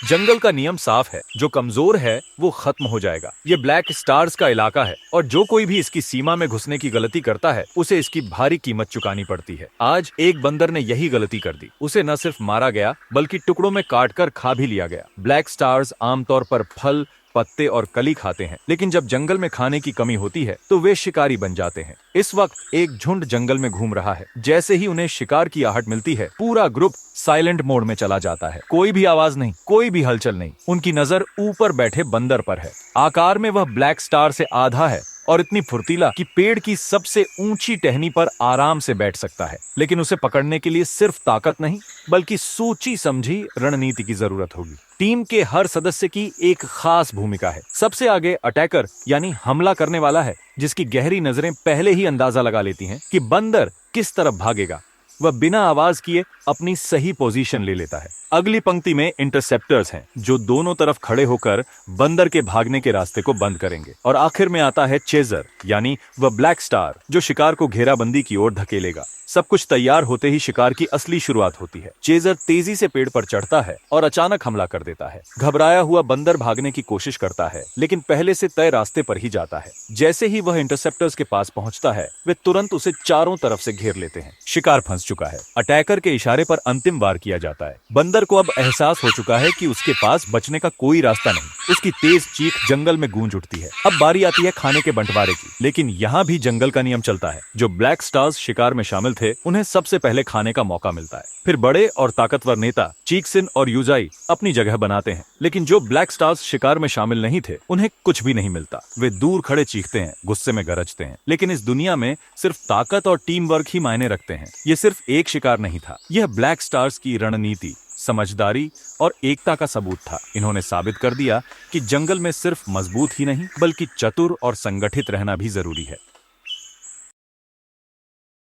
जंगल का नियम साफ है, जो कमजोर है वो खत्म हो जाएगा। ये ब्लैक स्टार्स का इलाका है और जो कोई भी इसकी सीमा में घुसने की गलती करता है उसे इसकी भारी कीमत चुकानी पड़ती है। आज एक बंदर ने यही गलती कर दी। उसे न सिर्फ मारा गया बल्कि टुकड़ों में काटकर खा भी लिया गया। ब्लैक स्टार्स आमतौर पर फल, पत्ते और कली खाते हैं, लेकिन जब जंगल में खाने की कमी होती है तो वे शिकारी बन जाते हैं। इस वक्त एक झुंड जंगल में घूम रहा है। जैसे ही उन्हें शिकार की आहट मिलती है, पूरा ग्रुप साइलेंट मोड में चला जाता है। कोई भी आवाज नहीं, कोई भी हलचल नहीं। उनकी नजर ऊपर बैठे बंदर पर है। आकार में वह ब्लैक स्टार से आधा है और इतनी फुर्तीला कि पेड़ की सबसे ऊंची टहनी पर आराम से बैठ सकता है। लेकिन उसे पकड़ने के लिए सिर्फ ताकत नहीं बल्कि सोची समझी रणनीति की जरूरत होगी। टीम के हर सदस्य की एक खास भूमिका है। सबसे आगे अटैकर यानी हमला करने वाला है, जिसकी गहरी नजरें पहले ही अंदाजा लगा लेती हैं कि बंदर किस तरफ भागेगा। वह बिना आवाज किए अपनी सही पोजीशन ले लेता है। अगली पंक्ति में इंटरसेप्टर्स हैं, जो दोनों तरफ खड़े होकर बंदर के भागने के रास्ते को बंद करेंगे। और आखिर में आता है चेजर यानी वह ब्लैक स्टार, जो शिकार को घेराबंदी की ओर धकेलेगा। सब कुछ तैयार होते ही शिकार की असली शुरुआत होती है। चेजर तेजी से पेड़ पर चढ़ता है और अचानक हमला कर देता है। घबराया हुआ बंदर भागने की कोशिश करता है, लेकिन पहले से तय रास्ते पर ही जाता है। जैसे ही वह इंटरसेप्टर्स के पास पहुंचता है, वे तुरंत उसे चारों तरफ से घेर लेते हैं। शिकार फंस चुका है। अटैकर के इशारे पर अंतिम वार किया जाता है। बंदर को अब एहसास हो चुका है कि उसके पास बचने का कोई रास्ता नहीं। उसकी तेज चीख जंगल में गूंज उठती है। अब बारी आती है खाने के बंटवारे की, लेकिन यहाँ भी जंगल का नियम चलता है। जो ब्लैक स्टार्स शिकार में शामिल थे, उन्हें सबसे पहले खाने का मौका मिलता है। फिर बड़े और ताकतवर नेता चीक्सिन और यूजाई अपनी जगह बनाते हैं, लेकिन जो ब्लैक स्टार्स शिकार में शामिल नहीं थे, उन्हें कुछ भी नहीं मिलता। वे दूर खड़े चीखते हैं, गुस्से में गरजते हैं। लेकिन इस दुनिया में सिर्फ ताकत और टीम वर्क ही मायने रखते हैं। ये सिर्फ एक शिकार नहीं था, यह ब्लैक स्टार्स की रणनीति, समझदारी और एकता का सबूत था। इन्होंने साबित कर दिया कि जंगल में सिर्फ मजबूत ही नहीं बल्कि चतुर और संगठित रहना भी जरूरी है।